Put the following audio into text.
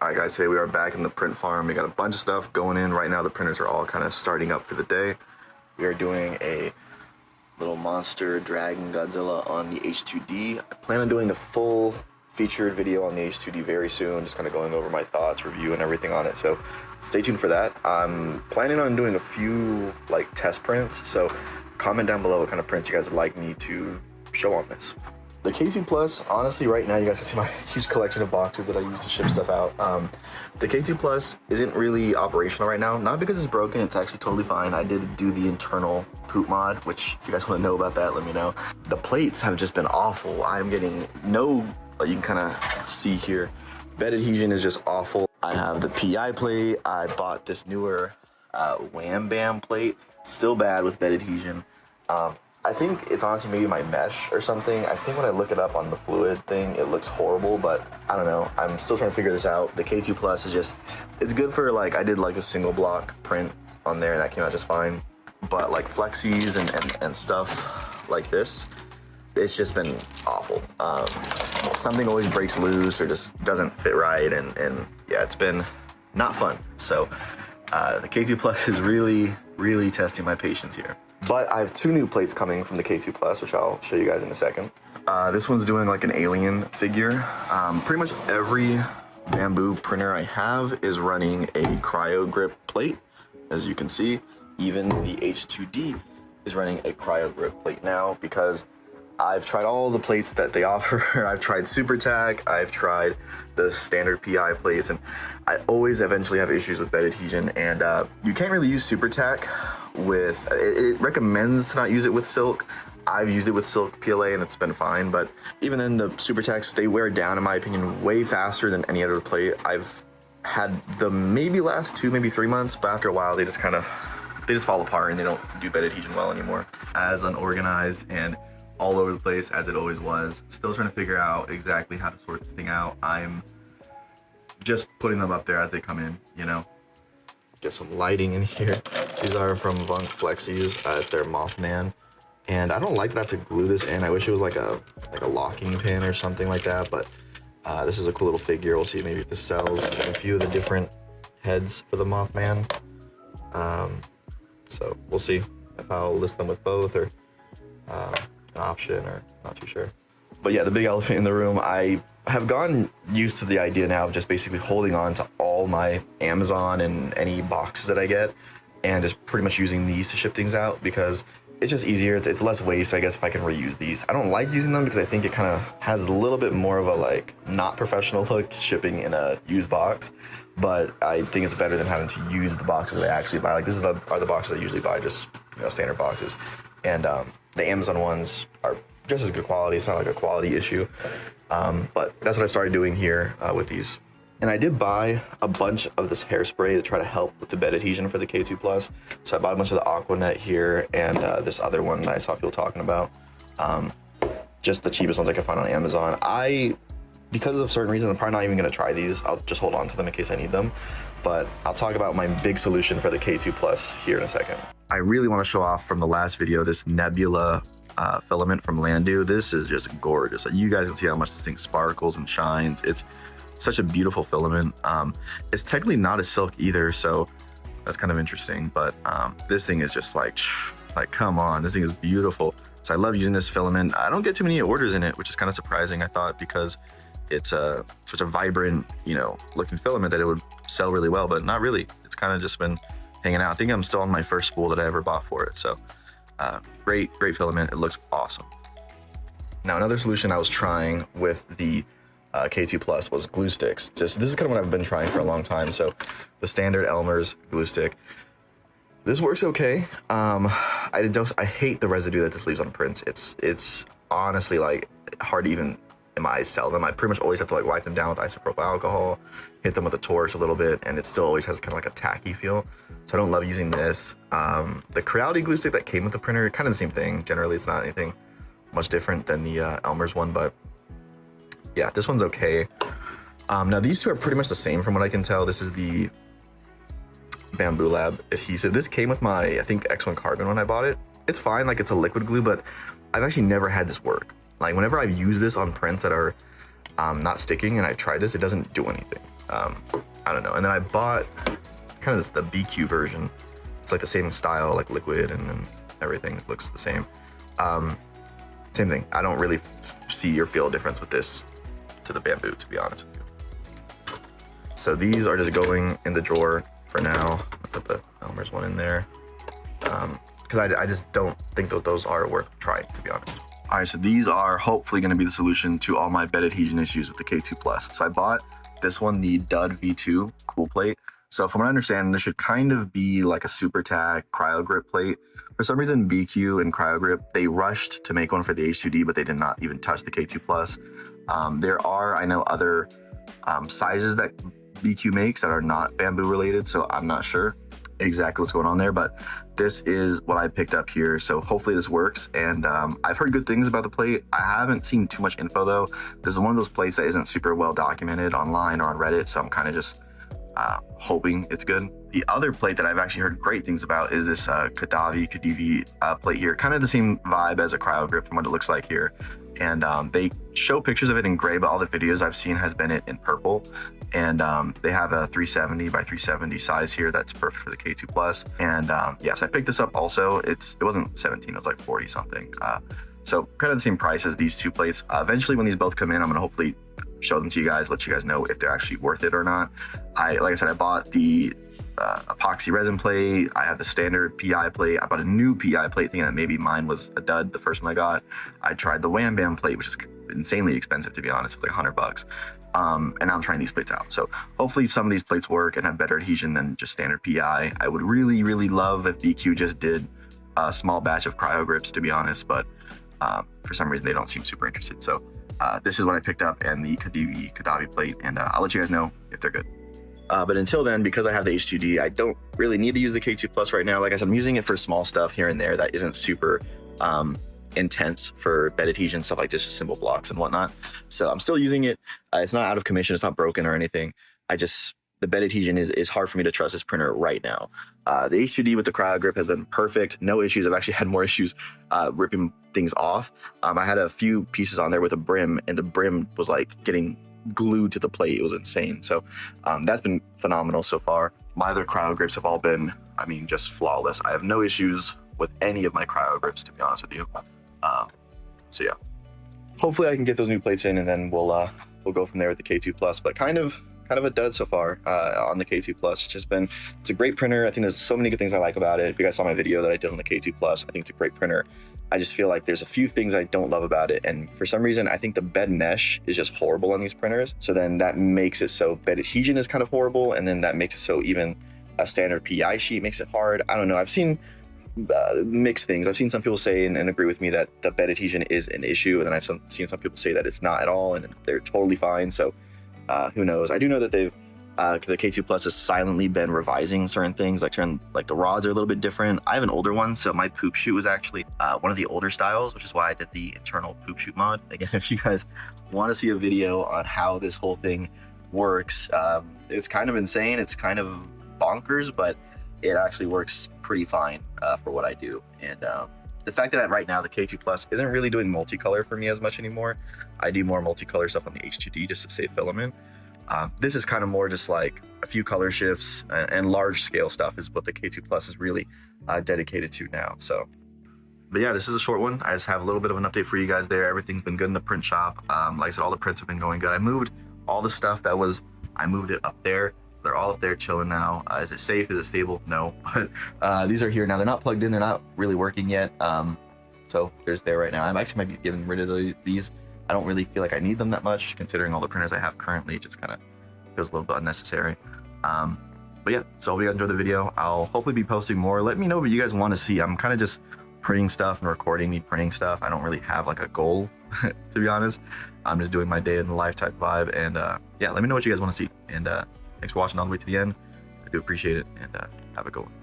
Alright guys, today we are back in the print farm. We got a bunch of stuff going in right now. The printers are all kind of starting up for the day. We are doing a little monster Dragon Godzilla on the H2D. I plan on doing a full featured video on the H2D very soon, just kind of going over my thoughts, review, and everything on it. So stay tuned for that. I'm planning on doing a few like test prints, so comment down below what kind of prints you guys would like me to show on this. The K2 Plus, honestly, right now you guys can see my huge collection of boxes that I use to ship stuff out. The K2 Plus isn't really operational right now, not because it's broken, it's actually totally fine. I did do the internal poop mod, which if you guys want to know about that, let me know. The plates have just been awful. I'm getting no, you can kind of see here, bed adhesion is just awful. I have the PI plate. I bought this newer Wham Bam plate, still bad with bed adhesion. I think it's honestly maybe my mesh or something. I think when I look it up on the fluid thing, it looks horrible, but I don't know. I'm still trying to figure this out. The K2 Plus is just, it's good for like, I did like the single block print on there and that came out just fine. But like flexies and stuff like this, it's just been awful. Something always breaks loose or just doesn't fit right. And yeah, it's been not fun. So the K2 Plus is really testing my patience here. But I have two new plates coming from the K2 Plus, which I'll show you guys in a second. This one's doing like an alien figure. Pretty much every bamboo printer I have is running a cryo grip plate. As you can see, even the H2D is running a cryo grip plate now because I've tried all the plates that they offer. I've tried Super Tack, I've tried the standard PI plates, and I always eventually have issues with bed adhesion. And you can't really use Super Tack with, it recommends to not use it with silk. I've used it with silk PLA and it's been fine, but even then the Super Tacks, they wear down, in my opinion, way faster than any other plate. I've had them maybe last 2, maybe 3 months, but after a while they just fall apart and they don't do bed adhesion well anymore. As unorganized and all over the place as it always was. Still trying to figure out exactly how to sort this thing out. I'm just putting them up there as they come in, you know. Get some lighting in here. These are from Vunk Flexies. It's their Mothman. And I don't like that I have to glue this in. I wish it was like a locking pin or something like that, but this is a cool little figure. We'll see maybe if this sells. A few of the different heads for the Mothman. So we'll see if I'll list them with both or an option, or not too sure. But yeah, the big elephant in the room, I have gotten used to the idea now of just basically holding on to all my Amazon and any boxes that I get and just pretty much using these to ship things out because it's just easier. It's less waste, I guess, if I can reuse these. I don't like using them because I think it kind of has a little bit more of a like not professional look shipping in a used box, but I think it's better than having to use the boxes that I actually buy. Like this are the boxes I usually buy, just, you know, standard boxes. And the Amazon ones are just as good quality. It's not like a quality issue, but that's what I started doing here with these. And I did buy a bunch of this hairspray to try to help with the bed adhesion for the K2 Plus. So I bought a bunch of the Aquanet here and this other one that I saw people talking about. Just the cheapest ones I could find on Amazon. Because of certain reasons, I'm probably not even gonna try these. I'll just hold on to them in case I need them. But I'll talk about my big solution for the K2 Plus here in a second. I really wanna show off from the last video, this Nebula filament from Landu. This is just gorgeous. You guys can see how much this thing sparkles and shines. It's such a beautiful filament. It's technically not a silk either, so that's kind of interesting. But this thing is just like come on, this thing is beautiful. So I love using this filament. I don't get too many orders in it, which is kind of surprising. I thought because it's such a vibrant, you know, looking filament that it would sell really well, but not really. It's kind of just been hanging out. I think I'm still on my first spool that I ever bought for it. So great filament. It looks awesome. Now another solution I was trying with the K2 Plus was glue sticks. This is kind of what I've been trying for a long time. So the standard Elmer's glue stick. This works okay. I hate the residue that this leaves on prints. It's honestly like hard to even in my eyes tell them. I pretty much always have to like wipe them down with isopropyl alcohol, hit them with a torch a little bit, and it still always has kind of like a tacky feel. So I don't love using this. The Creality glue stick that came with the printer, kind of the same thing. Generally, it's not anything much different than the Elmer's one, but yeah, this one's okay. Now these two are pretty much the same from what I can tell. This is the Bamboo Lab adhesive. This came with my, I think, X1 Carbon when I bought it. It's fine, like it's a liquid glue, but I've actually never had this work. Like whenever I've used this on prints that are not sticking and I tried this, it doesn't do anything. I don't know. And then I bought kind of the BQ version. It's like the same style, like liquid, and then everything looks the same. Same thing. I don't really see or feel a difference with this to the bamboo, to be honest with you. So these are just going in the drawer for now. I'll put the Elmer's one in there. Because I just don't think that those are worth trying, to be honest. All right, so these are hopefully going to be the solution to all my bed adhesion issues with the K2 Plus. So I bought this one, the Dud V2 cool plate. So from what I understand, this should kind of be like a super tack cryo grip plate. For some reason, BQ and cryo grip, they rushed to make one for the H2D, but they did not even touch the K2 Plus. There are, I know, other sizes that BQ makes that are not bamboo related, so I'm not sure exactly what's going on there, but this is what I picked up here. So hopefully this works. And I've heard good things about the plate. I haven't seen too much info though. This is one of those plates that isn't super well documented online or on Reddit, so I'm kind of just hoping it's good. The other plate that I've actually heard great things about is this Khedive plate here. Kind of the same vibe as a cryo grip from what it looks like here. And they show pictures of it in gray, but all the videos I've seen has been it in purple. And they have a 370 by 370 size here that's perfect for the K2 Plus. And yes, I picked this up also. It wasn't 17, it was like 40 something. So kind of the same price as these two plates. Eventually when these both come in, I'm gonna hopefully show them to you guys, let you guys know if they're actually worth it or not. Like I said, I bought the epoxy resin plate. I have the standard PI plate. I bought a new PI plate thinking that maybe mine was a dud, the first one I got. I tried the Wham Bam plate, which is insanely expensive, to be honest. It was like $100. And now I'm trying these plates out. So hopefully some of these plates work and have better adhesion than just standard PI. I would really, really love if BQ just did a small batch of cryo grips, to be honest, but for some reason they don't seem super interested. So this is what I picked up, and the Khedive plate, and I'll let you guys know if they're good. But until then, because I have the H2D, I don't really need to use the K2 Plus right now. Like I said, I'm using it for small stuff here and there that isn't super intense for bed adhesion, stuff like just simple blocks and whatnot. So I'm still using it. It's not out of commission. It's not broken or anything. The bed adhesion is hard for me to trust this printer right now. The H2D with the cryo grip has been perfect. No issues. I've actually had more issues ripping things off. I had a few pieces on there with a brim, and the brim was like getting glued to the plate. It was insane. So that's been phenomenal so far. My other cryo grips have all been, I mean, just flawless. I have no issues with any of my cryo grips, to be honest with you. So yeah, hopefully I can get those new plates in, and then we'll go from there with the K2 Plus. But kind of a dud so far on the K2 Plus. It's a great printer. I think there's so many good things I like about it. If you guys saw my video that I did on the K2 Plus, I think it's a great printer. I just feel like there's a few things I don't love about it. And for some reason, I think the bed mesh is just horrible on these printers. So then that makes it so bed adhesion is kind of horrible. And then that makes it so even a standard PI sheet makes it hard. I don't know. I've seen mixed things. I've seen some people say and agree with me that the bed adhesion is an issue. And then I've seen some people say that it's not at all and they're totally fine. So who knows? I do know that the K2 Plus has silently been revising certain things, like the rods are a little bit different. I have an older one, so my poop chute was actually one of the older styles, which is why I did the internal poop chute mod. Again, if you guys want to see a video on how this whole thing works, it's kind of insane. It's kind of bonkers, but it actually works pretty fine for what I do. And the fact that right now the K2 Plus isn't really doing multicolor for me as much anymore. I do more multicolor stuff on the H2D just to save filament. This is kind of more just like a few color shifts and large scale stuff is what the K2 Plus is really dedicated to now. So, but yeah, this is a short one. I just have a little bit of an update for you guys there. Everything's been good in the print shop. Like I said, all the prints have been going good. I moved all the stuff I moved it up there. So they're all up there chilling now. Is it safe? Is it stable? No, but these are here now. They're not plugged in. They're not really working yet. So there's there right now. I actually might be getting rid of these. I don't really feel like I need them that much, considering all the printers I have currently. It just kind of feels a little bit unnecessary. But yeah, so I hope you guys enjoyed the video. I'll hopefully be posting more. Let me know what you guys want to see. I'm kind of just printing stuff and recording me printing stuff. I don't really have like a goal, to be honest. I'm just doing my day in the life type vibe. And yeah, let me know what you guys want to see. And thanks for watching all the way to the end. I do appreciate it, and have a good one.